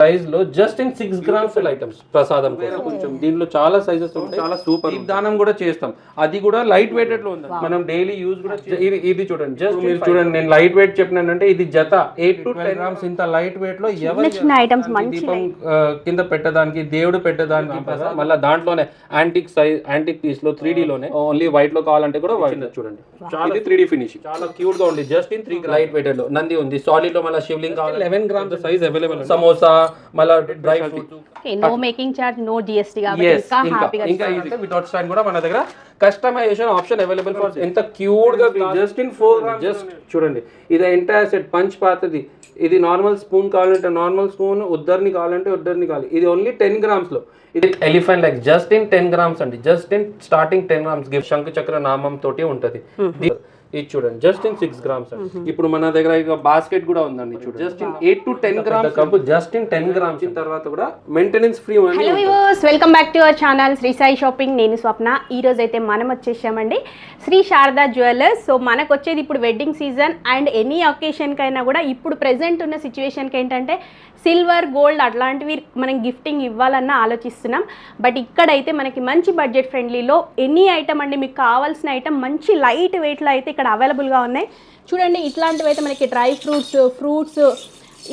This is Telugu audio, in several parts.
సైజ్ లో జస్ట్ ఇన్ 6 grams ఐటమ్స్ ప్రసాదం కొంచెం దీనిలో చాలా సైజెస్ ఉంటాయి, చాలా సూపర్ దానం కూడా చేస్తాం, అది కూడా లైట్ వెయిటెడ్ లో ఉంది, మనం డైలీ యూజ్ కూడా ఇది చూడండి, జస్ట్ మీరు చూడండి, నేను లైట్ వెయిట్ చెప్పినానంటే ఇది జత 8 to 10 grams ఇంత లైట్ వెయిట్ లో చిన్న ఐటమ్స్ దీపం కింద పెట్టడానికి, దేవుడు పెట్టడానికి, మళ్ళీ దాంట్లోనే యాంటిక్ పీస్ లో 3D లోనే ఓన్లీ వైట్ లో కావాలంటే కూడా వైట్ చూడండి, ఇది 3D ఫినిష్ చాలా క్యూట్ గా ఉంది, జస్ట్ ఇన్ 3 లైట్ వెయిటెడ్ లో. నంది ఉంది సాలిడ్ లో, మళ్ళీ శివలింగ్ కావాలి 11 grams సైజ్ అవైలబుల్, సమోసా మళ్ళీ dry fruits, no making charge, no GST కాబట్టి ఇంకా ఈజీ వితౌట్ స్టాండ్ కూడా మన దగ్గర కస్టమైజేషన్ ఆప్షన్ అవైలబుల్ ఫర్. ఎంత క్యూట్ గా జస్ట్ ఇన్ 4 grams, జస్ట్ చూడండి, ఇది ఎంటైర్ సెట్ పంచ్ పాతది, ఇది నార్మల్ స్పూన్ కావాలంటే నార్మల్ స్పూన్, ఉద్దర్ని కావాలంటే ఉద్దర్ని కావాలి, ఇది ఓన్లీ 10 grams లో. ఇది elephant like just in 10 grams అండి, just in starting 10 grams gift శంఖ చక్ర నామం తోటి ఉంటది. ఇది చూడండి జస్ట్ ఇన్ 6 grams అండి. ఇప్పుడు మన దగ్గర ఇక బాస్కెట్ కూడా ఉందండి, చూడండి just in 8 to 10 grams cup, just in 10 grams తర్వాత కూడా maintenance free. Hello viewers, welcome back to our channel Shri Sai shopping. నేను స్వప్న. ఈ రోజు అయితే మనం వచ్చేసామండి శ్రీ శారదా జ్యువెలర్స్. సో మనకు వచ్చేది ఇప్పుడు వెడ్డింగ్ సీజన్ అండ్ ఎనీ అకేషన్కి అయినా కూడా ఇప్పుడు ప్రెసెంట్ ఉన్న సిచ్యువేషన్కి ఏంటంటే సిల్వర్ గోల్డ్ అట్లాంటివి మనం గిఫ్టింగ్ ఇవ్వాలన్న ఆలోచిస్తున్నాం. బట్ ఇక్కడైతే మనకి మంచి బడ్జెట్ ఫ్రెండ్లీలో ఎనీ ఐటమ్ అండి, మీకు కావాల్సిన ఐటమ్ మంచి లైట్ వెయిట్లో అయితే ఇక్కడ అవైలబుల్గా ఉన్నాయి. చూడండి, ఇట్లాంటివి అయితే మనకి డ్రై ఫ్రూట్స్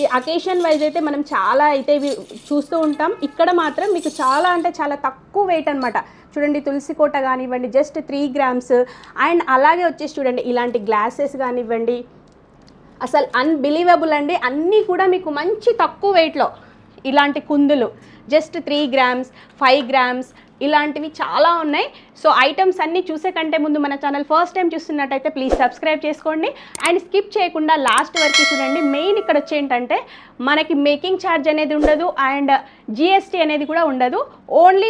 ఈ అకేషన్ వైజ్ అయితే మనం చాలా అయితే ఇవి చూస్తూ ఉంటాం. ఇక్కడ మాత్రం మీకు చాలా అంటే చాలా తక్కువ వెయిట్ అనమాట. చూడండి, తులసి కోట కానివ్వండి జస్ట్ 3 grams, అండ్ అలాగే వచ్చేసి చూడండి ఇలాంటి గ్లాసెస్ కానివ్వండి, అసలు అన్బిలీవబుల్ అండి. అన్నీ కూడా మీకు మంచి తక్కువ వెయిట్లో ఇలాంటి కుందులు జస్ట్ 3 grams, 5 grams ఇలాంటివి చాలా ఉన్నాయి. సో ఐటమ్స్ అన్నీ చూసే కంటే ముందు మన ఛానల్ ఫస్ట్ టైం చూస్తున్నట్టయితే ప్లీజ్ సబ్స్క్రైబ్ చేసుకోండి అండ్ స్కిప్ చేయకుండా లాస్ట్ వరకు చూడండి. మెయిన్ ఇక్కడ వచ్చి ఏంటంటే మనకి మేకింగ్ ఛార్జ్ అనేది ఉండదు అండ్ జిఎస్టీ అనేది కూడా ఉండదు. ఓన్లీ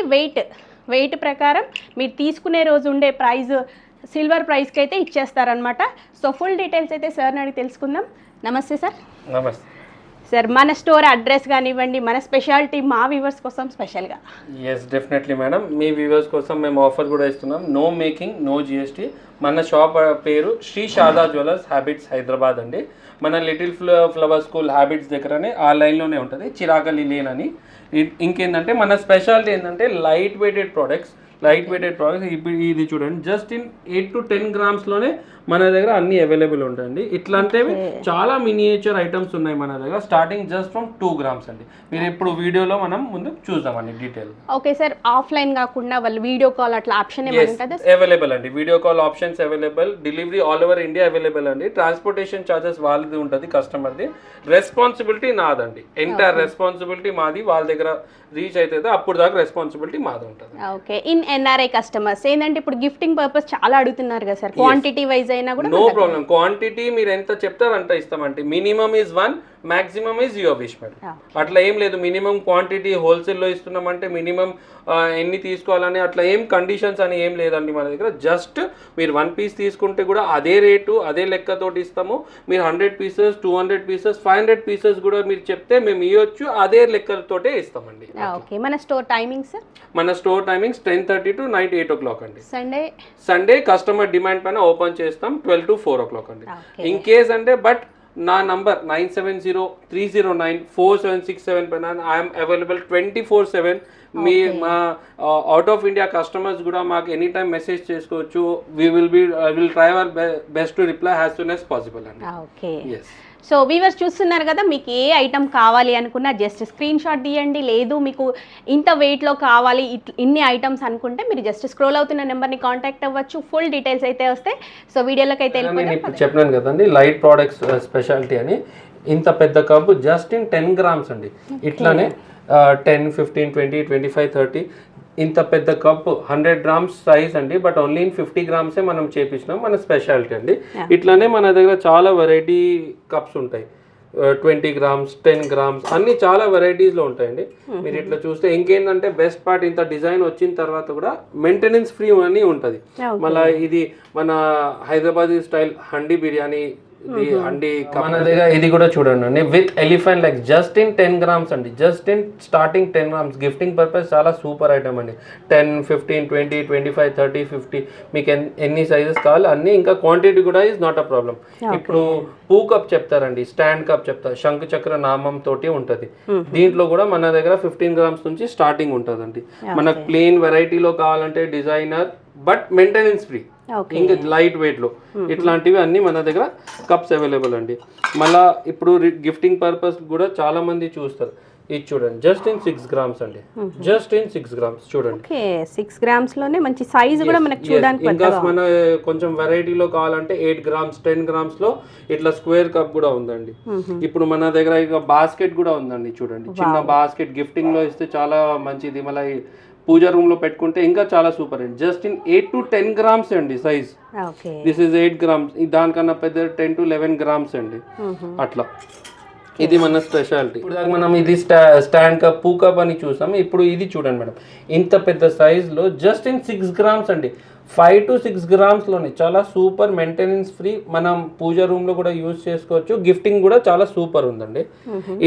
వెయిట్ ప్రకారం మీరు తీసుకునే రోజు ఉండే ప్రైస్ సిల్వర్ ప్రైస్కి అయితే ఇచ్చేస్తారనమాట. సో ఫుల్ డీటెయిల్స్ అయితే సార్ని అడిగి తెలుసుకుందాం. నమస్తే సార్. నమస్తే సార్, మన స్టోర్ అడ్రస్ కానివ్వండి, మన స్పెషాలిటీ మా వ్యూవర్స్ కోసం స్పెషల్గా. ఎస్ డెఫినెట్లీ మేడం, మీ వ్యూవర్స్ కోసం మేము ఆఫర్ కూడా ఇస్తున్నాం, నో మేకింగ్ నో జిఎస్టీ. మన షాప్ పేరు శ్రీ శారదా జ్యువెలర్స్ హ్యాబిట్స్ హైదరాబాద్ అండి. మన లిటిల్ ఫ్లవర్ స్కూల్ హ్యాబిట్స్ దగ్గరనే ఆ లైన్లోనే ఉంటుంది, చిరాగలి లేన్ అని. ఇంకేంటంటే మన స్పెషాలిటీ ఏంటంటే లైట్ వెయిటెడ్ ప్రోడక్ట్స్. ఇప్పుడు ఇది చూడండి జస్ట్ ఇన్ 8 to 10 grams లోనే మన దగ్గర అన్ని అవైలబుల్ ఉంటాయండి. ఇట్లాంటివి చాలా మినియేచర్ ఐటమ్స్ ఉన్నాయి మన దగ్గర, స్టార్టింగ్ జస్ట్ ఫ్రమ్ 2 grams అండి. మీరు ఇప్పుడు వీడియోలో మనం ముందు చూద్దామండి డీటెయిల్. ఓకే సార్, ఆఫ్లైన్ కాకుండా వాళ్ళు వీడియో కాల్ అట్లా ఆప్షన్ అవైలబుల్ అండి, video call options available, delivery all over India available అండి. ట్రాన్స్పోర్టేషన్ ఛార్జెస్ వాళ్ళది ఉంటుంది, కస్టమర్ది. రెస్పాన్సిబిలిటీ నాదండి, ఎంటైర్ రెస్పాన్సిబిలిటీ మాది. వాళ్ళ దగ్గర రీచ్ అయితే అప్పుడు దాకా రెస్పాన్సిబిలిటీ మాది ఉంటుంది. ఓకే, ఇన్ ఎన్ఆర్ఐ కస్టమర్స్ ఏంటంటే ఇప్పుడు గిఫ్టింగ్ పర్పస్ చాలా అడుగుతున్నారు కదా సార్, క్వాంటిటీ వైజ్ అయినా కూడా నో ప్రాబ్లం. క్వాంటిటీ మీరు ఎంత చెప్తారు అంత ఇస్తామంటే, minimum is 1, maximum is your wish madam. అట్లా ఏం లేదు, మినిమం క్వాంటిటీ హోల్సేల్లో ఇస్తున్నామంటే మినిమం ఎన్ని తీసుకోవాలని అట్లా ఏం కండిషన్స్ అని ఏం లేదండి మన దగ్గర. జస్ట్ మీరు 1 piece తీసుకుంటే కూడా అదే రేటు అదే లెక్కతోటి ఇస్తాము. మీరు 100 pieces, 200 pieces, 500 pieces కూడా మీరు చెప్తే మేము ఇవ్వచ్చు, అదే లెక్కలతోటే ఇస్తామండి. ఓకే, మన స్టోర్ టైమింగ్స్? మన store timings 10:30 to night 8 o'clock అండి. సండే కస్టమర్ డిమాండ్ పైన ఓపెన్ చేస్తాం 12 to 4 o'clock అండి. ఇన్ కేస్ అంటే బట్ నా నంబర్ 9703094767 పైన ఐఎమ్ అవైలబుల్ 24/7. మీ మా అవుట్ ఆఫ్ ఇండియా కస్టమర్స్ కూడా మాకు ఎనీ టైం మెసేజ్ చేసుకోవచ్చు. Will try our best to reply as soon as possible అండి. ఓకే, సో వీవర్స్ చూస్తున్నారు కదా, మీకు ఏ ఐటమ్ కావాలి అనుకున్నా జస్ట్ స్క్రీన్ షాట్ తీయండి. లేదు మీకు ఇంత వెయిట్లో కావాలి ఇన్ని ఐటమ్స్ అనుకుంటే మీరు జస్ట్ స్క్రోల్ అవుతున్న నెంబర్ని కాంటాక్ట్ అవ్వచ్చు. ఫుల్ డీటెయిల్స్ అయితే వస్తాయి. సో వీడియోలోకి అయితే ఇప్పుడు చెప్పినాను కదండి, లైట్ ప్రోడక్ట్స్ స్పెషాలిటీ అని. ఇంత పెద్ద కప్పు జస్ట్ ఇన్ 10 grams అండి. ఇట్లానే 10, 15, 20, 25, 30 ఇంత పెద్ద కప్ 100 grams సైజ్ అండి. బట్ ఓన్లీ ఇన్ 50 grams మనం చేపించినాం, మన స్పెషాలిటీ అండి. ఇట్లానే మన దగ్గర చాలా వెరైటీ కప్స్ ఉంటాయి, 20 grams, 10 grams అన్ని చాలా వెరైటీస్లో ఉంటాయండి. మీరు ఇట్లా చూస్తే ఇంకేంటంటే బెస్ట్ పార్ట్, ఇంత డిజైన్ వచ్చిన తర్వాత కూడా మెయింటెనెన్స్ ఫ్రీ అని ఉంటుంది. మళ్ళీ ఇది మన హైదరాబాదీ స్టైల్ హండీ బిర్యానీ అండి మన దగ్గర ఇది కూడా చూడండి అండి, with elephant leg, just in 10 grams అండి, just in starting 10 grams. Gifting purpose చాలా సూపర్ ఐటమ్ అండి. 10, 15, 20, 25, 30, 50 మీకు ఎన్ని సైజెస్ కావాలి అన్ని, ఇంకా క్వాంటిటీ కూడా ఇస్ నాట్ అ ప్రాబ్లం. ఇప్పుడు పూ కప్ చెప్తారండి, స్టాండ్ కప్ చెప్తారు, శంకు చక్ర నామం తోటి ఉంటుంది. దీంట్లో కూడా మన దగ్గర 15 grams నుంచి స్టార్టింగ్ ఉంటుందండి. మనకు ప్లెయిన్ వెరైటీలో కావాలంటే డిజైనర్, బట్ మెయింటెనెన్స్ ఫ్రీ, ఇంకా లైట్ వెయిట్ లో ఇట్లాంటివి అన్ని మన దగ్గర కప్స్ అవైలబుల్ అండి. మళ్ళా ఇప్పుడు గిఫ్టింగ్ పర్పస్ కూడా చాలా మంది చూస్తారు. ఇది చూడండి, జస్ట్ ఇన్ 6 grams అండి, జస్ట్ ఇన్ 6 grams చూడండి. 6 grams లోనే మంచి సైజ్ కూడా మనకి చూడడానికి. ఇంకా మన కొంచెం వెరైటీలో కావాలంటే 8 grams, 10 grams లో ఇట్లా స్క్వేర్ కప్ కూడా ఉందండి. ఇప్పుడు మన దగ్గర ఇక బాస్కెట్ కూడా ఉందండి, చూడండి చిన్న బాస్కెట్ గిఫ్టింగ్ లో ఇస్తే చాలా మంచిది. మళ్ళీ పూజా రూమ్ లో పెట్టుకుంటే ఇంకా చాలా సూపర్ అండి. జస్ట్ ఇన్ 8 to 10 grams అండి సైజ్. దిస్ ఇస్ 8 grams, దానికన్నా పెద్ద 10 to 11 grams అండి అట్లా. ఇది మన స్పెషాలిటీ. ఇప్పుడు మనం ఇది స్టాండ్ కప్, పూ కప్ అని చూసాం. ఇప్పుడు ఇది చూడండి మేడం, ఇంత పెద్ద సైజ్ లో జస్ట్ ఇన్ 6 grams అండి, 5 to 6 grams లోనే చాలా సూపర్, మెయింటెనెన్స్ ఫ్రీ. మనం పూజ రూమ్ లో కూడా యూజ్ చేసుకోవచ్చు. గిఫ్టింగ్ కూడా చాలా సూపర్ ఉందండి.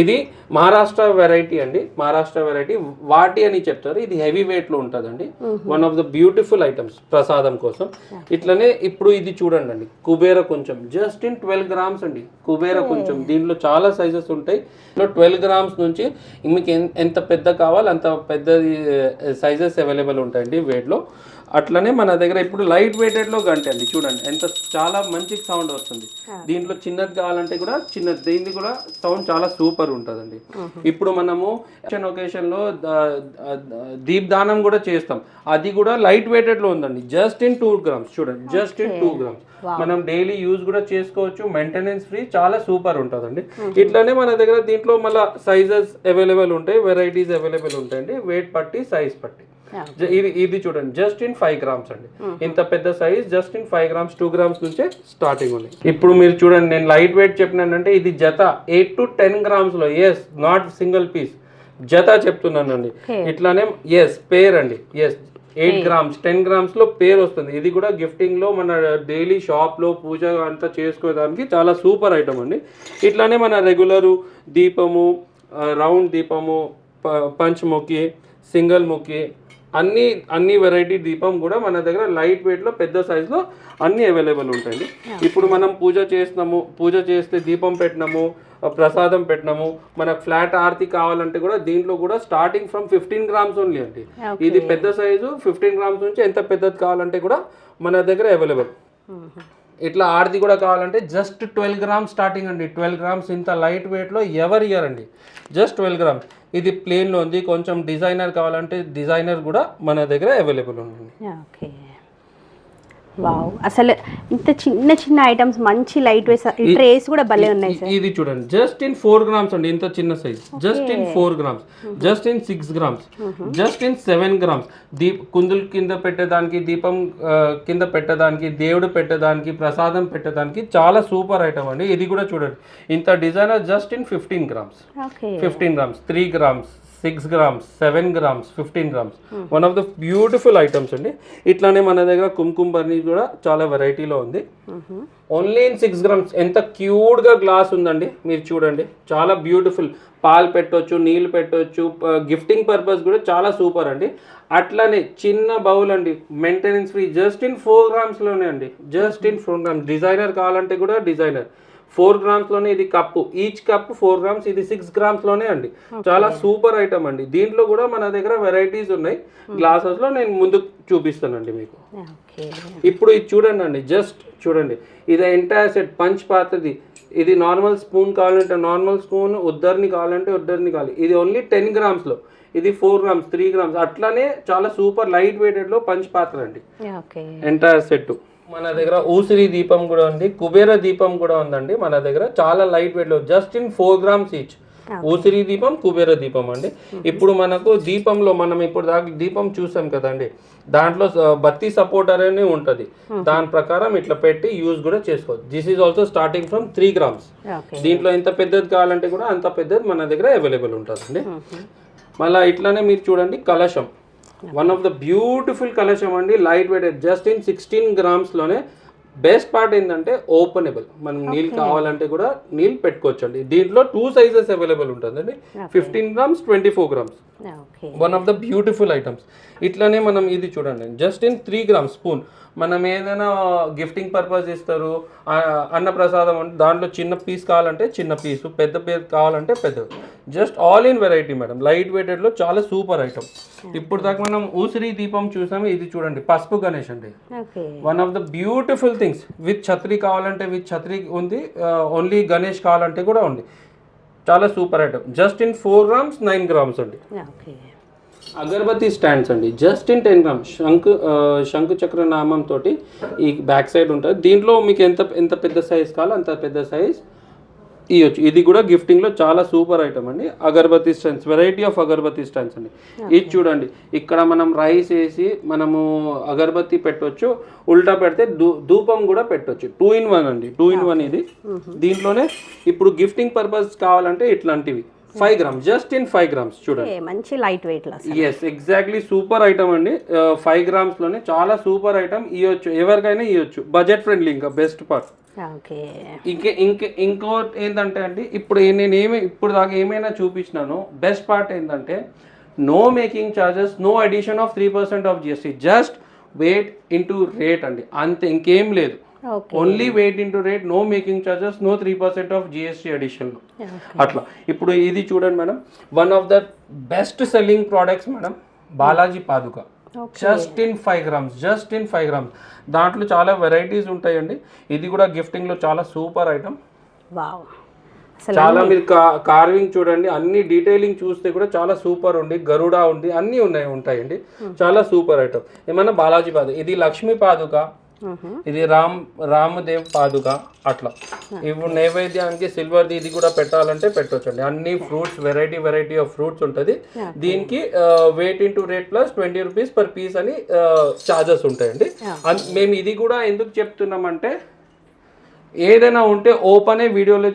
ఇది మహారాష్ట్ర వెరైటీ అండి, మహారాష్ట్ర వెరైటీ వాటి అని చెప్తారు. ఇది హెవీ వెయిట్ లో ఉంటుందండి. One of the beautiful items ప్రసాదం కోసం. ఇట్లనే ఇప్పుడు ఇది చూడండి అండి, కుబేర కొంచెం, జస్ట్ ఇన్ 12 grams అండి, కుబేర కొంచెం. దీంట్లో చాలా సైజెస్ ఉంటాయి. 12 grams నుంచి మీకు ఎంత పెద్ద కావాలి అంత పెద్ద సైజెస్ అవైలబుల్ ఉంటాయండి వెయిట్ లో. అట్లనే మన దగ్గర ఇప్పుడు లైట్ వెయిటెడ్ లో గంట అండి, చూడండి ఎంత చాలా మంచి సౌండ్ వస్తుంది. దీంట్లో చిన్నది కావాలంటే కూడా చిన్నది, దీనికి కూడా సౌండ్ చాలా సూపర్ ఉంటుందండి. ఇప్పుడు మనము ఒకేషన్ లో దీపదానం కూడా చేస్తాం, అది కూడా లైట్ వెయిటెడ్ లో ఉందండి, జస్ట్ ఇన్ 2 grams చూడండి, జస్ట్ ఇన్ 2 grams. మనం డైలీ యూజ్ కూడా చేసుకోవచ్చు, మెయింటెనెన్స్ ఫ్రీ, చాలా సూపర్ ఉంటుందండి. ఇట్లానే మన దగ్గర దీంట్లో మళ్ళీ సైజెస్ అవైలబుల్ ఉంటాయి, వెరైటీస్ అవైలబుల్ ఉంటాయండి, వెయిట్ పట్టి సైజ్ పట్టి. ఇది చూడండి, జస్ట్ ఇన్ 5 grams అండి, ఇంత పెద్ద size, just in 5 grams, 2 grams నుంచే స్టార్టింగ్ ఉంది. ఇప్పుడు మీరు చూడండి, నేను లైట్ వెయిట్ చెప్పినానంటే ఇది జత 8 to 10 grams లో, ఎస్ నాట్ సింగిల్ పీస్, జత చెప్తున్నానండి. ఇట్లానే ఎస్ పేర్ అండి, ఎస్ 8 grams, 10 grams లో పేరు వస్తుంది. ఇది కూడా గిఫ్టింగ్ లో మన డైలీ షాప్ లో పూజ అంతా చేసుకోవడానికి చాలా సూపర్ ఐటమ్ అండి. ఇట్లానే మన రెగ్యులరు దీపము, రౌండ్ దీపము, పంచముఖి, సింగిల్ ముఖి, అన్ని వెరైటీ దీపం కూడా మన దగ్గర లైట్ వెయిట్ లో పెద్ద సైజ్ లో అన్ని అవైలబుల్ ఉంటాయండి. ఇప్పుడు మనం పూజ చేస్తున్నాము, పూజ చేస్తే దీపం పెట్టినాము, ప్రసాదం పెట్టినాము, మనకు ఫ్లాట్ ఆరతి కావాలంటే కూడా దీంట్లో కూడా స్టార్టింగ్ ఫ్రమ్ 15 grams ఓన్లీ అండి. ఇది పెద్ద సైజు 15 grams నుంచి ఎంత పెద్దది కావాలంటే కూడా మన దగ్గర అవైలబుల్. ఇట్లా ఆరతి కూడా కావాలంటే జస్ట్ 12 grams స్టార్టింగ్ అండి, 12 grams. ఇంత లైట్ వెయిట్ లో ఎవరు ఇయ్యారండి, జస్ట్ 12 grams. ఇది ప్లేన్ లో ఉంది, కొంచెం డిజైనర్ కావాలంటే డిజైనర్ కూడా మన దగ్గర అవైలబుల్ ఉంది. వావ్, అసలు ఇంత చిన్న చిన్న ఐటమ్స్ మంచి లైట్ వెయిట్ ట్రేస్ కూడా భలే ఉన్నాయి సార్. ఇది చూడండి, జస్ట్ ఇన్ 4 grams అండి, ఇంత చిన్న size, just in 4 grams, just in 6 grams, just in 7 grams. కుందులు కింద పెట్టేదానికి, దీపం కింద పెట్టేదానికి, దేవుడు పెట్టేదానికి, ప్రసాదం పెట్టేదానికి చాలా సూపర్ ఐటమ్ అండి. ఇది కూడా చూడండి, ఇంత designer, just in 15 grams, 15 grams, 3 grams, 6 grams, 7 grams, 15 grams. One of the beautiful items అండి. ఇట్లానే మన దగ్గర కుంకుమ బర్నీ కూడా చాలా వెరైటీలో ఉంది, ఓన్లీ ఇన్ 6 grams. ఎంత క్యూట్ గా గ్లాస్ ఉందండి, మీరు చూడండి, చాలా బ్యూటిఫుల్. పాలు పెట్టవచ్చు, నీళ్ళు పెట్టవచ్చు, గిఫ్టింగ్ పర్పస్ కూడా చాలా సూపర్ అండి. అట్లానే చిన్న బౌల్ అండి, maintenance free, just in 4 grams లోనే అండి, జస్ట్ ఇన్ 4 grams. డిజైనర్ కావాలంటే కూడా డిజైనర్ 4 grams లోనే. ఇది కప్పు, ఈచ్ కప్ 4 grams, ఇది 6 grams లోనే అండి. చాలా సూపర్ ఐటమ్ అండి. దీంట్లో కూడా మన దగ్గర వెరైటీస్ ఉన్నాయి, గ్లాసెస్ లో నేను ముందు చూపిస్తానండి మీకు. ఇప్పుడు ఇది చూడండి అండి, జస్ట్ చూడండి, ఇది ఎంటైర్ సెట్ పంచ్ పాత్రది. ఇది నార్మల్ స్పూన్ కావాలంటే నార్మల్ స్పూన్, ఉద్దరిని కావాలంటే ఉద్దరిని కావాలి. ఇది ఓన్లీ 10 grams లో, ఇది 4 grams, 3 grams. అట్లానే చాలా సూపర్ లైట్ వెయిటెడ్ లో పంచ్ పాత్ర అండి, ఎంటైర్ సెట్. మన దగ్గర ఊసిరి దీపం కూడా ఉంది, కుబేర దీపం కూడా ఉందండి మన దగ్గర, చాలా లైట్ వెయిట్ లో, జస్ట్ ఇన్ 4 grams ఈచ్. ఊసిరి దీపం, కుబేర దీపం అండి. ఇప్పుడు మనకు దీపంలో మనం ఇప్పుడు దాకా దీపం చూసాం కదండి, దాంట్లో బత్తి సపోర్టర్ అని ఉంటుంది, దాని ప్రకారం ఇట్లా పెట్టి యూజ్ కూడా చేసుకోవచ్చు. This is also starting from 3 grams. దీంట్లో ఎంత పెద్దది కావాలంటే కూడా అంత పెద్దది మన దగ్గర అవైలబుల్ ఉంటుందండి. మళ్ళీ ఇట్లానే మీరు చూడండి, కలశం, వన్ ఆఫ్ ద బ్యూటిఫుల్ కలశం అండి, light weight, just in 16 grams లోనే బెస్ట్ పార్ట్ ఏంటంటే ఓపెనబుల్, మనం నీళ్ళు కావాలంటే కూడా నీళ్ళు పెట్టుకోవచ్చు అండి. దీంట్లో 2 సైజెస్ అవైలబుల్ ఉంటుందండి, 15 grams 24 grams. One of the beautiful items. ఇట్లానే మనం ఇది చూడండి, జస్ట్ ఇన్ 3 grams స్పూన్. మనం ఏదైనా గిఫ్టింగ్ పర్పస్ ఇస్తారు, అన్నప్రసాదం అంటే దాంట్లో చిన్న పీస్ కావాలంటే చిన్న పీసు, పెద్ద పీస్ కావాలంటే పెద్ద. Just all in variety madam, light వెయిటెడ్లో చాలా సూపర్ ఐటమ్. ఇప్పుడు దాకా మనం ఊసిరి దీపం చూసాము, ఇది చూడండి పసుపు గణేష్ అండి. One of the beautiful things. With ఛత్రి కావాలంటే విత్ ఛత్రి ఉంది, ఓన్లీ గణేష్ కావాలంటే కూడా ఉంది. చాలా super item. Just in 4 grams 9 grams అండి. అగరబత్తి స్టాండ్స్ అండి, జస్ట్ ఇన్ 10 grams. శంకు చక్ర నామం తోటి ఈ బ్యాక్ సైడ్ ఉంటుంది. దీంట్లో మీకు ఎంత పెద్ద సైజ్ కావాలో అంత పెద్ద సైజ్ ఇవ్వచ్చు. ఇది కూడా గిఫ్టింగ్లో చాలా సూపర్ ఐటమ్ అండి. Agarbatti stands, variety of agarbatti stands అండి. ఇది చూడండి, ఇక్కడ మనం రైస్ వేసి మనము అగరబత్తి పెట్టవచ్చు, ఉల్టా పెడితే ధూపం కూడా పెట్టవచ్చు. 2 in 1 అండి, 2 in 1 ఇది. దీంట్లోనే ఇప్పుడు గిఫ్టింగ్ పర్పస్ కావాలంటే ఇట్లాంటివి 5 grams, జస్ట్ ఇన్ 5 grams చూడండి, మంచి లైట్ వెయిట్ లో. ఎస్ ఎగ్జాక్ట్లీ సూపర్ ఐటమ్ అండి. 5 grams లోనే చాలా సూపర్ ఐటమ్. ఇవ్వచ్చు, ఎవరికైనా ఇవ్వచ్చు, బడ్జెట్ ఫ్రెండ్లీ. ఇంకా బెస్ట్ పార్ట్ ఇంకోటి ఏంటంటే అండి, ఇప్పుడు దాకా ఏమైనా చూపించినాను, బెస్ట్ పార్ట్ ఏంటంటే no making charges, no addition of 3% of GST, just weight into rate అండి, అంతే, ఇంకేం లేదు. Only weight into rate, no making charges, no 3% of GST addition. అట్లా. ఇప్పుడు ఇది చూడండి madam, one of the best selling products madam, Balaji పాదుక. Just in 5 grams, just in 5 grams. దాంట్లో చాలా వెరైటీస్ ఉంటాయండి. ఇది కూడా గిఫ్టింగ్లో చాలా సూపర్ ఐటమ్. చాలా మీరు కార్వింగ్ చూడండి, అన్ని డీటెయిలింగ్ చూస్తే కూడా చాలా సూపర్ ఉంది. గరుడా ఉంది, అన్నీ ఉంటాయండి. చాలా సూపర్ ఐటమ్. ఏమన్నా బాలాజీ పాదుక, ఇది లక్ష్మీ పాదుక, ఇది రామదేవ్ పాదుక. అట్లా ఇప్పుడు నైవేద్యానికి సిల్వర్ది ఇది కూడా పెట్టాలంటే పెట్టొచ్చండి. అన్ని ఫ్రూట్స్, వెరైటీ ఆఫ్ ఫ్రూట్స్ ఉంటుంది. దీనికి wait into rate plus 20 rupees per piece అని ఛార్జెస్ ఉంటాయండి. మేము ఇది కూడా ఎందుకు చెప్తున్నామంటే, ఏదైనా ఉంటే ఓపెనే వీడియోలో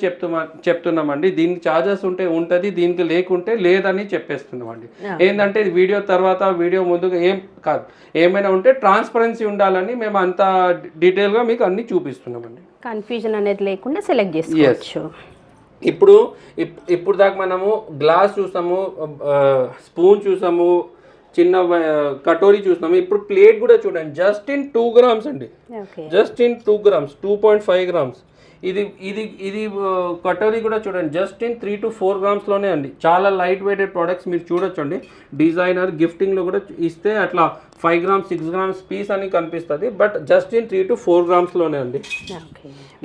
చెప్తున్నామండి. దీనికి ఛార్జెస్ ఉంటుంది, దీనికి లేకుంటే లేదని చెప్పేస్తున్నామండి. ఏంటంటే వీడియో తర్వాత వీడియో ముందుగా ఏం కాదు, ఏమైనా ఉంటే ట్రాన్స్పరెన్సీ ఉండాలని మేము అంత డీటెయిల్గా మీకు అన్ని చూపిస్తున్నామండి. కన్ఫ్యూజన్ అనేది లేకుండా సెలెక్ట్ చేసుకోవచ్చు. ఇప్పుడు దాకా మనము గ్లాస్ చూసాము, స్పూన్ చూసాము, చిన్న కటోరీ చూస్తున్నాము. ఇప్పుడు ప్లేట్ కూడా చూడండి, జస్ట్ ఇన్ 2 grams అండి, జస్ట్ ఇన్ 2 grams, 2.5 grams. ఇది కటోరీ కూడా చూడండి, జస్ట్ ఇన్ 3 to 4 grams లోనే అండి. చాలా లైట్ వెయిటెడ్ ప్రోడక్ట్స్ మీరు చూడొచ్చు అండి. డిజైనర్ గిఫ్టింగ్లో కూడా ఇస్తే అట్లా 5 grams 6 grams పీస్ అని కనిపిస్తుంది, but just in 3 to 4 grams లోనే అండి.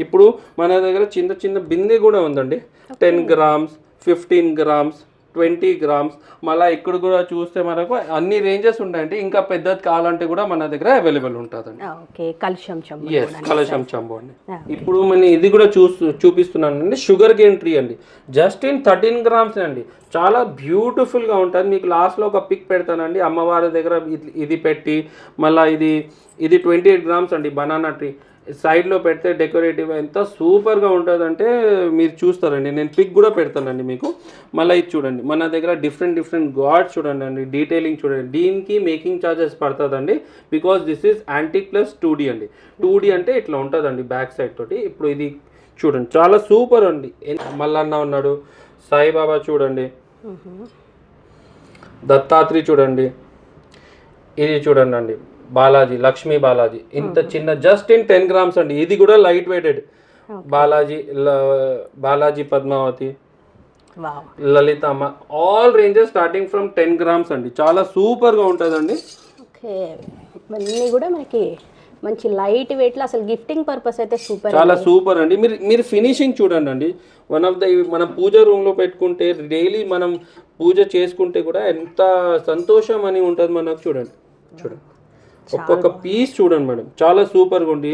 ఇప్పుడు మన దగ్గర చిన్న బిందె కూడా ఉందండి, 10 grams 15 grams 20 grams. మళ్ళీ ఇక్కడ కూడా చూస్తే మనకు అన్ని రేంజెస్ ఉంటాయండి. ఇంకా పెద్దది కావాలంటే కూడా మన దగ్గర అవైలబుల్ ఉంటుందండి. కలశం చంబు అండి. ఇప్పుడు మన ఇది కూడా చూపిస్తున్నానండి, షుగర్ కేన్ ట్రీ అండి, జస్ట్ ఇన్ 13 grams అండి. చాలా బ్యూటిఫుల్గా ఉంటుంది. మీకు లాస్ట్లో ఒక పిక్ పెడతానండి, అమ్మవారి దగ్గర ఇది పెట్టి. మళ్ళీ ఇది 28 grams అండి, బనానా ట్రీ. సైడ్లో పెడితే డెకరేటివ్ ఎంత సూపర్గా ఉంటుందంటే మీరు చూస్తారండి. నేను పిక్ కూడా పెడతానండి మీకు. మళ్ళీ ఇది చూడండి, మన దగ్గర డిఫరెంట్ గాడ్స్ చూడండి అండి, డీటెయిలింగ్ చూడండి. దీనికి మేకింగ్ ఛార్జెస్ పడుతుందండి, because this is antique plus 2D అండి. 2D అంటే ఇట్లా ఉంటుందండి బ్యాక్ సైడ్ తోటి. ఇప్పుడు ఇది చూడండి, చాలా సూపర్ అండి. మల్లన్న ఉన్నాడు, సాయిబాబా చూడండి, దత్తాత్రి చూడండి, ఇది చూడండి అండి, బాలాజీ, లక్ష్మీ బాలాజీ. ఇంత చిన్న, జస్ట్ ఇన్ 10 grams అండి. ఇది కూడా light weighted. Balaji Padmavati, Lalithamma, all ranges starting from 10 grams అండి. చాలా సూపర్గా ఉంటుందండి. ఇవన్నీ కూడా మనకి మంచి లైట్ వెయిట్లో, అసలు గిఫ్టింగ్ పర్పస్ అయితే సూపర్, చాలా సూపర్ అండి. మీరు ఫినిషింగ్ చూడండి అండి. వన్ ఆఫ్ ద మనం పూజ రూమ్లో పెట్టుకుంటే, డైలీ మనం పూజ చేసుకుంటే కూడా ఎంత సంతోషం అని ఉంటుంది మనకు. చూడండి ఒక్కొక్క పీస్ చూడండి మేడం, చాలా సూపర్గా ఉంది.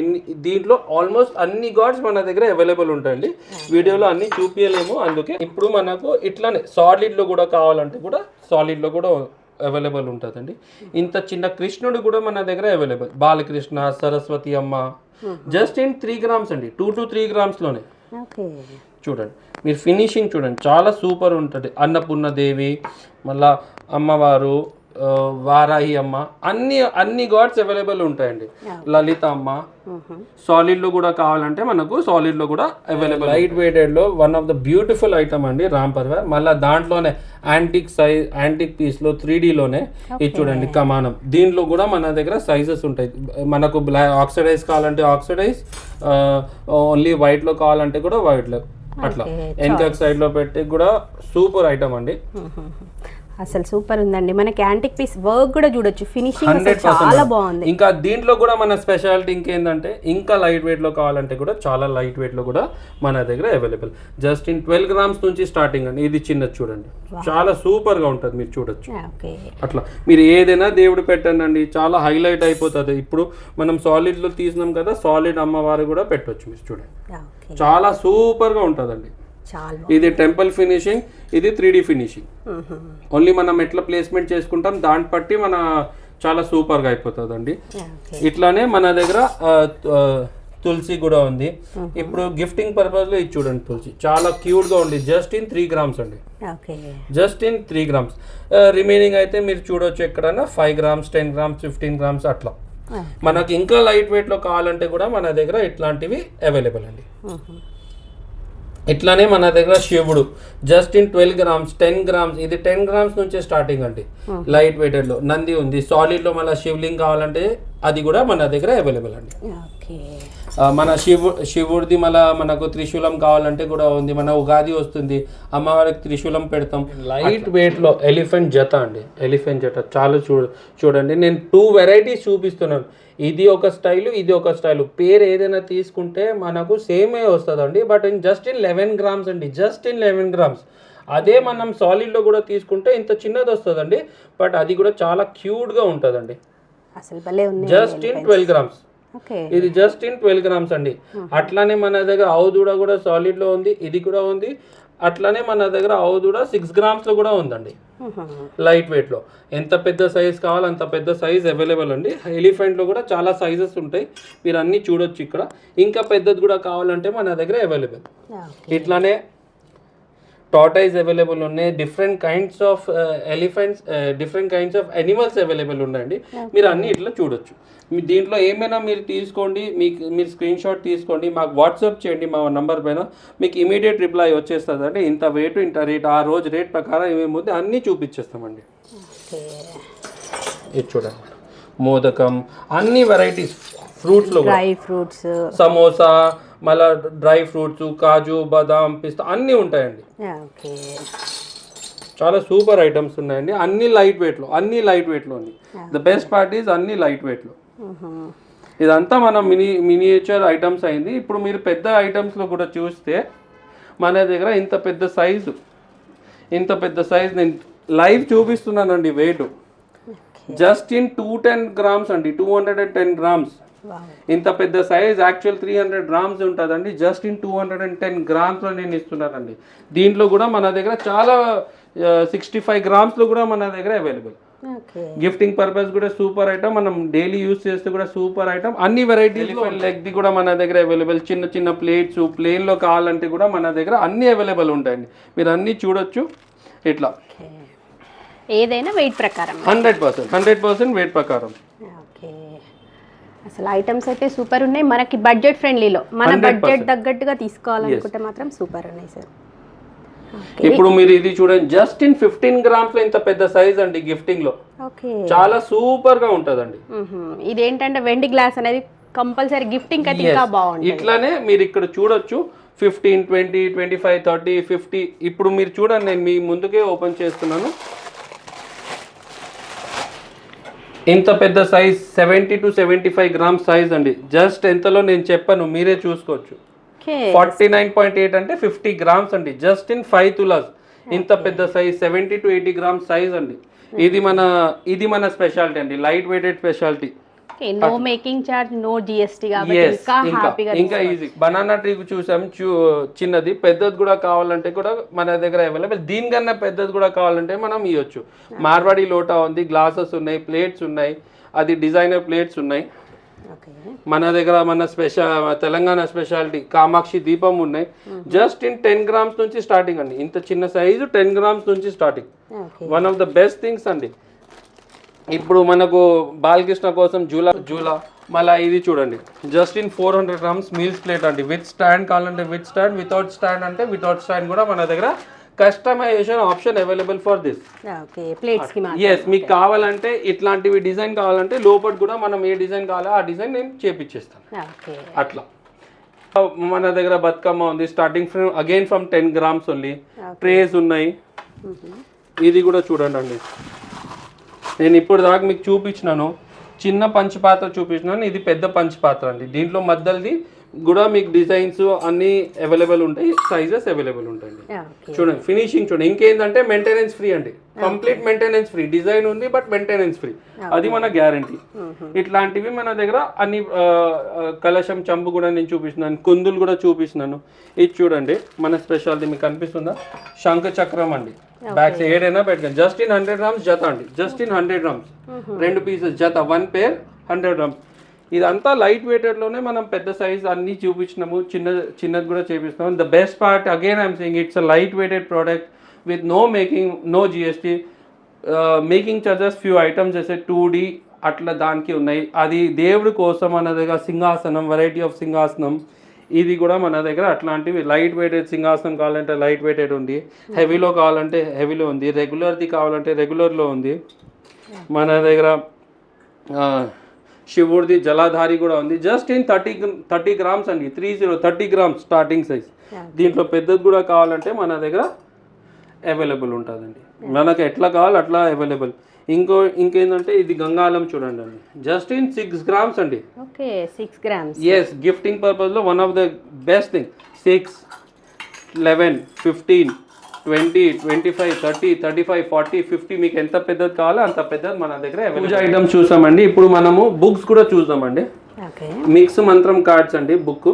దీంట్లో ఆల్మోస్ట్ అన్ని గాడ్స్ మన దగ్గర అవైలబుల్ ఉంటాయండి. వీడియోలో అన్ని చూపించలేము, అందుకే ఇప్పుడు మనకు ఇట్లానే సాలిడ్లో కూడా కావాలంటే కూడా సాలిడ్లో కూడా అవైలబుల్ ఉంటుందండి. ఇంత చిన్న కృష్ణుడు కూడా మన దగ్గర అవైలబుల్, బాలకృష్ణ, సరస్వతి అమ్మ, జస్ట్ ఇన్ 3 grams అండి, 2 to 3 grams లోనే. చూడండి మీరు ఫినిషింగ్ చూడండి, చాలా సూపర్ ఉంటుంది. అన్నపూర్ణ దేవి, మళ్ళా అమ్మవారు, వారాహి అమ్మ, అన్ని గాడ్స్ అవైలబుల్ ఉంటాయండి. లలిత అమ్మ సాలిడ్ లో కూడా కావాలంటే మనకు సాలిడ్ లో కూడా అవైలబుల్. లైట్ వెయిటెడ్ లో one of the beautiful item అండి రామ్ పర్వర్. మళ్ళీ దాంట్లోనే యాంటిక్ పీస్ లో 3D లోనే ఇది చూడండి కమానం. దీంట్లో కూడా మన దగ్గర సైజెస్ ఉంటాయి. మనకు ఆక్సిడైజ్ కావాలంటే ఆక్సిడైజ్, ఓన్లీ వైట్ లో కావాలంటే కూడా వైట్ లో, అట్లా వెనక సైడ్ లో పెట్టి కూడా సూపర్ ఐటమ్ అండి. అసలు సూపర్ ఉందండి. మనకి యాంటిక్ పీస్ వర్క్ కూడా చూడొచ్చు, ఫినిషింగ్ చాలా బాగుంది. ఇంకా దీంట్లో కూడా మన స్పెషాలిటీ ఇంకేందంటే ఇంకా లైట్ వెయిట్ లో కావాలంటే కూడా చాలా లైట్ వెయిట్ లో కూడా మన దగ్గర అవైలబుల్. జస్ట్ ఇన్ 12 grams నుంచి స్టార్టింగ్ అండి. ఇది చిన్నది చూడండి, చాలా సూపర్ గా ఉంటుంది, మీరు చూడొచ్చు. అట్లా మీరు ఏదైనా దేవుడు పెట్టండి, చాలా హైలైట్ అయిపోతుంది. ఇప్పుడు మనం సాలిడ్ లో తీసినాం కదా, సాలిడ్ అమ్మవారు కూడా పెట్టొచ్చు, మీరు చూడండి, చాలా సూపర్ గా ఉంటుందండి. ఇది టెంపుల్ ఫినిషింగ్, ఇది 3D ఫినిషింగ్. ఓన్లీ మనం ఎట్లా ప్లేస్మెంట్ చేసుకుంటాం దాన్ని బట్టి మన చాలా సూపర్ గా అయిపోతుంది అండి. ఇట్లానే మన దగ్గర తులసి కూడా ఉంది. ఇప్పుడు గిఫ్టింగ్ పర్పస్ లో ఇది చూడండి, తులసి చాలా క్యూట్ గా ఉంది. జస్ట్ ఇన్ 3 grams అండి, జస్ట్ ఇన్ 3 grams. రిమైనింగ్ అయితే మీరు చూడొచ్చు ఎక్కడైనా 5 grams, 10 grams, 15 grams అట్లా. మనకి ఇంకా లైట్ వెయిట్ లో కావాలంటే కూడా మన దగ్గర ఇట్లాంటివి అవైలబుల్ అండి. ఇట్లానే మన దగ్గర శివుడు జస్ట్ ఇన్ 12 grams, 10 grams, ఇది 10 grams నుంచే స్టార్టింగ్ అండి. లైట్ వెయిటెడ్ లో నంది ఉంది. సాలిడ్ లో మన శివలింగ్ కావాలంటే అది కూడా మన దగ్గర అవైలబుల్ అండి. మన శివుడిది మళ్ళీ మనకు త్రిశూలం కావాలంటే కూడా ఉంది. మన ఉగాది వస్తుంది, అమ్మవారికి త్రిశూలం పెడతాం. లైట్ వెయిట్ లో ఎలిఫెంట్ జత అండి, ఎలిఫెంట్ జత చాలా చూడండి. నేను 2 varieties చూపిస్తున్నాను. ఇది ఒక స్టైలు, ఇది ఒక స్టైలు. పేరు ఏదైనా తీసుకుంటే మనకు సేమే వస్తుందండి. బట్ జస్ట్ ఇన్ 11 grams అండి, జస్ట్ ఇన్ 11 grams. అదే మనం సాలిడ్లో కూడా తీసుకుంటే ఇంత చిన్నది వస్తుందండి, బట్ అది కూడా చాలా క్యూట్గా ఉంటుందండి. Just in 12 grams. ఇది జస్ట్ ఇన్ 12 grams అండి. అట్లానే మన దగ్గర ఆవుదూడ కూడా సాలిడ్లో ఉంది, ఇది కూడా ఉంది. అట్లానే మన దగ్గర ఆవుదూడ 6 grams లో కూడా ఉందండి, లైట్ వెయిట్ లో. ఎంత పెద్ద సైజ్ కావాలో అంత పెద్ద సైజ్ అవైలబుల్ అండి. ఎలిఫెంట్ లో కూడా చాలా సైజెస్ ఉంటాయి, మీరు అన్ని చూడొచ్చు ఇక్కడ. ఇంకా పెద్దది కూడా కావాలంటే మన దగ్గర అవైలబుల్. ఇట్లానే టార్టైజ్ అవైలబుల్ ఉన్నాయి. Different kinds of elephants, different kinds of animals available ఉన్నాయండి. మీరు అన్ని ఇట్లా చూడొచ్చు. దీంట్లో ఏమైనా మీరు తీసుకోండి, మీరు స్క్రీన్ షాట్ తీసుకోండి, మాకు వాట్సాప్ చేయండి మా నంబర్ పైన, మీకు ఇమీడియట్ రిప్లై వచ్చేస్తుంది అండి. ఇంత వెయిట్, ఇంత రేట్, ఆ రోజు రేట్ ప్రకారం ఏమేమి అన్నీ చూపించేస్తామండి. ఇది చూడండి, మోదకం, అన్ని వెరైటీస్ ఫ్రూట్స్లో, డ్రై ఫ్రూట్స్, సమోసా, మళ్ళా డ్రై ఫ్రూట్స్, కాజు, బాదాం, పిస్తా అన్నీ ఉంటాయండి. చాలా సూపర్ ఐటమ్స్ ఉన్నాయండి. అన్ని లైట్ వెయిట్లో ఉంది. ద బెస్ట్ పార్ట్ ఈజ్ అన్ని లైట్ వెయిట్లో. ఇదంతా మన మినియేచర్ ఐటమ్స్ అయింది. ఇప్పుడు మీరు పెద్ద ఐటమ్స్లో కూడా చూస్తే మన దగ్గర ఇంత పెద్ద సైజు నేను లైవ్ చూపిస్తున్నానండి. వెయిట్ జస్ట్ ఇన్ 210 grams అండి, 210 grams. ఇంత పెద్ద సైజ్ యాక్చువల్ 300 grams ఉంటుందండి. జస్ట్ ఇన్ 210 grams లో నేను ఇస్తున్నానండి. దీంట్లో కూడా మన దగ్గర చాలా 65 grams లో కూడా మన దగ్గర అవైలబుల్. గిఫ్టింగ్ పర్పస్ కూడా సూపర్ ఐటమ్, మనం డైలీ యూస్ చేస్తే కూడా సూపర్ ఐటమ్. అన్ని వెరైటీస్ లెగ్ ది కూడా మన దగ్గర అవైలబుల్. చిన్న చిన్న ప్లేట్స్, ప్లేన్ లో కావాలంటే కూడా మన దగ్గర అన్ని అవైలబుల్ ఉంటాయండి. మీరు అన్ని చూడొచ్చు. ఇట్లా ఏదైనా వెయిట్ ప్రకారం 100% వెయిట్ ప్రకారం. అసలు ఐటమ్స్ అయితే సూపర్ ఉన్నాయి. మనకి బడ్జెట్ ఫ్రెండ్లీలో, మన బడ్జెట్ తగ్గట్టుగా తీసుకోవాలనుకుంటే మాత్రం సూపర్ ఉన్నాయి సార్. ఇప్పుడు మీరు ఇది చూడండి, జస్ట్ ఇన్ 15 grams లో ఇంత పెద్ద సైజ్ అండి. గిఫ్టింగ్ లో చాలా సూపర్ గా ఉంటదండి. ఇదేంటంటే వెండి గ్లాస్ అనేది కంపల్సరీ గిఫ్టింగ్ అయితే ఇంకా బాగుంటుంది. ఇట్లానే మీరు ఇక్కడ చూడొచ్చు 15, 20, 25, 30, 50. ఇప్పుడు మీరు చూడండి, నేను మీ ముందుకే ఓపెన్ చేస్తున్నాను. ఇంత పెద్ద సైజ్ 70 to 75 grams సైజ్ అండి. జస్ట్ ఎంతలో నేను చెప్పాను, మీరే చూసుకోవచ్చు. 49.8 అంటే 50 grams అండి. Just in 5 tulas. ఇంత పెద్ద సైజ్ 70 to 80 grams సైజ్ అండి. ఇది మన స్పెషాలిటీ అండి, light weighted speciality. No making charge, no GST కాబట్టి ఇంకా ఈజీ. బనానా ట్రీ చూసాం, చిన్నది. పెద్దది కూడా కావాలంటే కూడా మన దగ్గర అవైలబుల్. దీనికన్నా పెద్దది కూడా కావాలంటే మనం ఇవ్వచ్చు. మార్వాడి లోటా ఉంది, గ్లాసెస్ ఉన్నాయి, ప్లేట్స్ ఉన్నాయి, అది డిజైనర్ ప్లేట్స్ ఉన్నాయి. మన దగ్గర మన తెలంగాణ స్పెషాలిటీ కామాక్షి దీపం ఉన్నాయి. జస్ట్ ఇన్ 10 grams నుంచి స్టార్టింగ్ అండి. ఇంత చిన్న సైజు 10 grams నుంచి starting. One of the best things అండి. ఇప్పుడు మనకు బాలకృష్ణ కోసం జూలా మళ్ళీ ఇది చూడండి, just in 400 grams meals plate అండి. విత్ స్టాండ్ కావాలంటే విత్ స్టాండ్, వితౌట్ స్టాండ్ అంటే వితౌట్ స్టాండ్ కూడా మన దగ్గర customization option available for this. Okay, plates కి ఎస్, మీకు కావాలంటే ఇట్లాంటివి డిజైన్ కావాలంటే లోపల కూడా మనం ఏ డిజైన్ కావాలో ఆ డిజైన్ నేను చేపించేస్తాను. ఓకే, అట్లా మన దగ్గర బతుకమ్మ ఉంది, starting from 10 grams only. Trace ఉన్నాయి, ఇది కూడా చూడండి అండి. నేను ఇప్పుడు దాకా మీకు చూపించినాను, చిన్న పంచపాత్ర చూపించినాను, ఇది పెద్ద పంచపాత్ర అండి. దీంట్లో మధ్యది కూడా మీకు డిజైన్స్ అన్ని అవైలబుల్ ఉంటాయి, సైజెస్ అవైలబుల్ ఉంటాయండి. చూడండి ఫినిషింగ్ చూడండి. ఇంకేంటంటే మెయింటెనెన్స్ ఫ్రీ అండి, కంప్లీట్ మెయింటెనెన్స్ ఫ్రీ. డిజైన్ ఉంది బట్ మెయింటెనెన్స్ ఫ్రీ, అది మన గ్యారంటీ. ఇట్లాంటివి మన దగ్గర అన్ని కలశం చంపు కూడా నేను చూపిస్తున్నాను, కుందులు కూడా చూపిస్తున్నాను. ఇది చూడండి మన స్పెషాలిటీ, మీకు కనిపిస్తుందా? శంఖ చక్రం అండి. బ్యాగ్స్ ఏడైనా పెట్టుకోండి. జస్ట్ ఇన్ 100 grams జత అండి, జస్ట్ ఇన్ 100 grams 2 pieces జత, 1 pair 100 grams. ఇదంతా లైట్ వెయిటెడ్లోనే మనం పెద్ద సైజ్ అన్ని చూపించినాము, చిన్నది కూడా చేపిస్తున్నాము. The best part again I'm saying, it's a light weighted product with no making, no GST. Making charges few items వేసే 2D అట్లా దానికి ఉన్నాయి. అది దేవుడి కోసం మన దగ్గర సింహాసనం, వెరైటీ ఆఫ్ సింహాసనం, ఇది కూడా మన దగ్గర అట్లాంటివి. లైట్ వెయిటెడ్ సింహాసనం కావాలంటే లైట్ వెయిటెడ్ ఉంది, హెవీలో కావాలంటే హెవీలో ఉంది, రెగ్యులర్ది కావాలంటే రెగ్యులర్లో ఉంది. మన దగ్గర శివుడిది జలాధారి కూడా ఉంది, జస్ట్ ఇన్ 30 grams అండి. 30 grams స్టార్టింగ్ సైజ్. దీంట్లో పెద్దది కూడా కావాలంటే మన దగ్గర అవైలబుల్ ఉంటుందండి, మనకు ఎట్లా కావాలి అట్లా అవైలబుల్. ఇంకేంటంటే ఇది గంగాళం చూడండి అండి, జస్ట్ ఇన్ 6 grams అండి. Okay, 6 grams. ఎస్, గిఫ్టింగ్ పర్పస్లో one of the best thing. 6, 11, 15, 20, 25, 30, 35, 40, 50 మీకు ఎంత పెద్దది కావాలో అంత పెద్దది మన దగ్గర పూజ ఐటమ్స్ చూసామండి. ఇప్పుడు మనము బుక్స్ కూడా చూద్దామండి. మిక్స్ మంత్రం కార్డ్స్ అండి, బుక్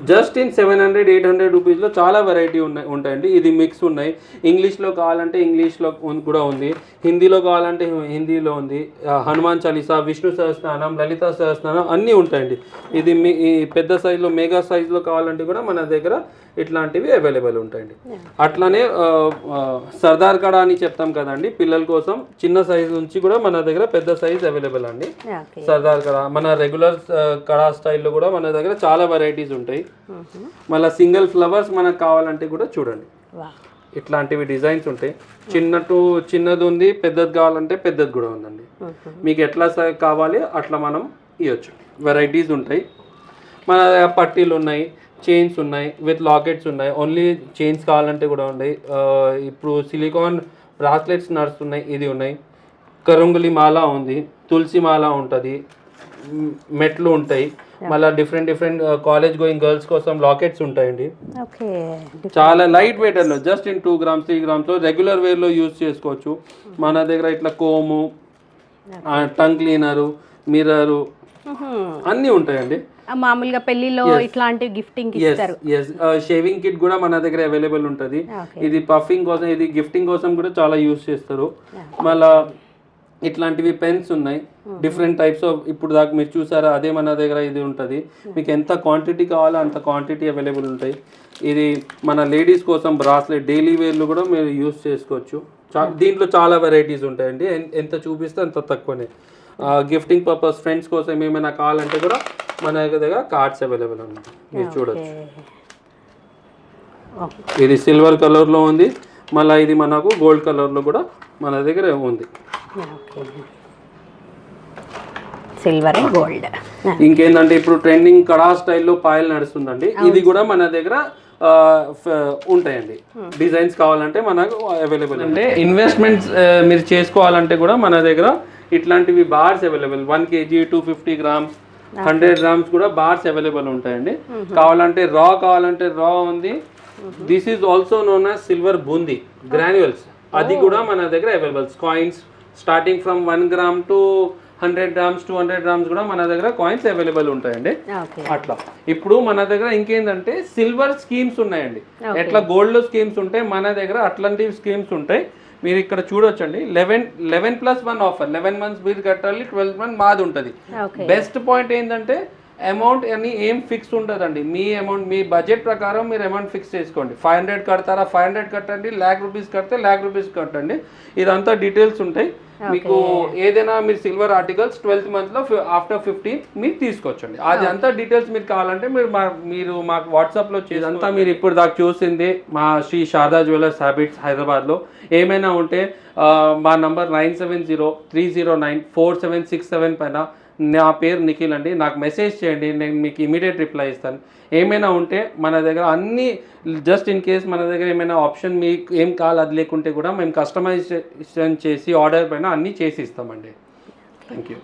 జస్ట్ ఇన్ 700-800 రూపీస్లో చాలా వెరైటీ ఉంటాయండి. ఇది మిక్స్ ఉన్నాయి. ఇంగ్లీష్లో కావాలంటే ఇంగ్లీష్లో కూడా ఉంది, హిందీలో కావాలంటే హిందీలో ఉంది. హనుమాన్ చాలీసా, విష్ణు సహస్రనామం, లలిత సహస్రనామం అన్నీ ఉంటాయండి. ఇది ఈ పెద్ద సైజులో, మెగా సైజులో కావాలంటే కూడా మన దగ్గర ఇట్లాంటివి అవైలబుల్ ఉంటాయండి. అట్లానే సర్దార్ కడా అని చెప్తాం కదండి పిల్లల కోసం, చిన్న సైజు నుంచి కూడా మన దగ్గర పెద్ద సైజ్ అవైలబుల్ అండి. సర్దార్ కడా, మన రెగ్యులర్ కడా స్టైల్లో కూడా మన దగ్గర చాలా వెరైటీస్ ఉంటాయి. మళ్ళీ సింగిల్ ఫ్లవర్స్ మనకు కావాలంటే కూడా చూడండి, ఇట్లాంటివి డిజైన్స్ ఉంటాయి. చిన్నది ఉంది, పెద్దది కావాలంటే పెద్దది కూడా ఉందండి. మీకు ఎట్లా కావాలి అట్లా మనం ఇవ్వచ్చు. వెరైటీస్ ఉంటాయి. మన పట్టీలు ఉన్నాయి, చైన్స్ ఉన్నాయి, విత్ లాకెట్స్ ఉన్నాయి. ఓన్లీ చైన్స్ కావాలంటే కూడా ఉన్నాయి. ఇప్పుడు సిలికాన్ బ్రాస్లెట్స్ నడుస్తున్నాయి, ఇది ఉన్నాయి. కరంగులి మాల ఉంది, తులసి మాల ఉంటుంది, మెట్లు ఉంటాయి. మళ్ళీ డిఫరెంట్ కాలేజ్ గోయింగ్ గర్ల్స్ కోసం లాకెట్స్ ఉంటాయండి. చాలా లైట్ వెయిట్ లో, just in 2 grams 3 grams regular wear లో యూజ్ చేసుకోవచ్చు. మన దగ్గర ఇట్లా కోము, టంగ్ క్లీనరు, మిర్రరు అన్నీ ఉంటాయండి. మామూలుగా పెళ్లిలో ఇట్లాంటి గిఫ్టింగ్ ఇస్తారు. షేవింగ్ కిట్ కూడా మన దగ్గర అవైలబుల్ ఉంటుంది. ఇది పఫింగ్ కోసం, ఇది గిఫ్టింగ్ కోసం కూడా చాలా యూజ్ చేస్తారు. మళ్ళా ఇట్లాంటివి పెన్స్ ఉన్నాయి, డిఫరెంట్ టైప్స్ ఆఫ్. ఇప్పుడు దాకా మీరు చూసారా, అదే మన దగ్గర ఇది ఉంటుంది. మీకు ఎంత క్వాంటిటీ కావాలో అంత క్వాంటిటీ అవైలబుల్ ఉంటాయి. ఇది మన లేడీస్ కోసం బ్రాస్లెట్, డైలీ వేర్లు కూడా మీరు యూజ్ చేసుకోవచ్చు. దీంట్లో చాలా వెరైటీస్ ఉంటాయండి, ఎంత చూపిస్తే అంత తక్కువనే. గిఫ్టింగ్ పర్పస్, ఫ్రెండ్స్ కోసం ఏమైనా కావాలంటే కూడా మన దగ్గర కార్డ్స్ అవైలబుల్ ఉన్నాయి, మీరు చూడొచ్చు. ఇది సిల్వర్ కలర్లో ఉంది, మళ్ళీ ఇది మనకు గోల్డ్ కలర్లో కూడా మన దగ్గర ఉంది. Silver and gold. ఇంకేంటంటే ఇప్పుడు ట్రెండింగ్ కడా స్టైల్లో పాయలు నడుస్తుందండి, ఇది కూడా మన దగ్గర ఉంటాయండి. డిజైన్స్ కావాలంటే మనకు అవైలబుల్. అంటే ఇన్వెస్ట్మెంట్స్ మీరు చేసుకోవాలంటే కూడా మన దగ్గర ఇట్లాంటివి bars available. 1 kg 250 grams 100 grams కూడా బార్స్ అవైలబుల్ ఉంటాయండి. కావాలంటే రా ఉంది. This is also known as silver boondi granules, అది కూడా మన దగ్గర available. Coins starting from 1 gram to 100 grams 200 grams కూడా మన దగ్గర కాయిన్స్ అవైలబుల్ ఉంటాయండి. అట్లా ఇప్పుడు మన దగ్గర ఇంకేంటంటే సిల్వర్ స్కీమ్స్ ఉన్నాయండి. ఎట్లా గోల్డ్ లో స్కీమ్స్ ఉంటాయి, మన దగ్గర అట్లాంటి స్కీమ్స్ ఉంటాయి. మీరు ఇక్కడ చూడొచ్చండి, 11+1 ఆఫర్. 11 months మీరు కట్టాలి, 12th month మాది ఉంటుంది. బెస్ట్ పాయింట్ ఏంటంటే అమౌంట్ అని ఏం ఫిక్స్ ఉంటుందండి. మీ అమౌంట్, మీ బడ్జెట్ ప్రకారం మీరు అమౌంట్ ఫిక్స్ చేసుకోండి. 500 కడతారా 500 కట్టండి, ₹1,00,000 కడితే ₹1,00,000 కట్టండి. ఇదంతా డీటెయిల్స్ ఉంటాయి. మీకు ఏదైనా మీరు సిల్వర్ ఆర్టికల్స్ 12th month లో ఆఫ్టర్ 15th మీరు తీసుకోవచ్చండి. అది అంతా డీటెయిల్స్ మీరు కావాలంటే మీరు మాకు వాట్సాప్లో ఇదంతా మీరు ఇప్పుడు దాకా చూసింది మా శ్రీ శారదా జ్యువెలర్స్ హ్యాబిట్స్ హైదరాబాద్లో. ఏమైనా ఉంటే మా నంబర్ 9703094767 పైన నా పేరు నిఖిల్ అండి, నాకు మెసేజ్ చేయండి, నేను మీకు ఇమీడియట్ రిప్లై ఇస్తాను. ఏమైనా ఉంటే మన దగ్గర అన్నీ జస్ట్ ఇన్ కేస్ మన దగ్గర ఏమైనా ఆప్షన్ మీకు ఏం కావాలి అది లేకుంటే కూడా మేము కస్టమైజేషన్ చేసి ఆర్డర్ పైన అన్నీ చేసి ఇస్తామండి. Thank you.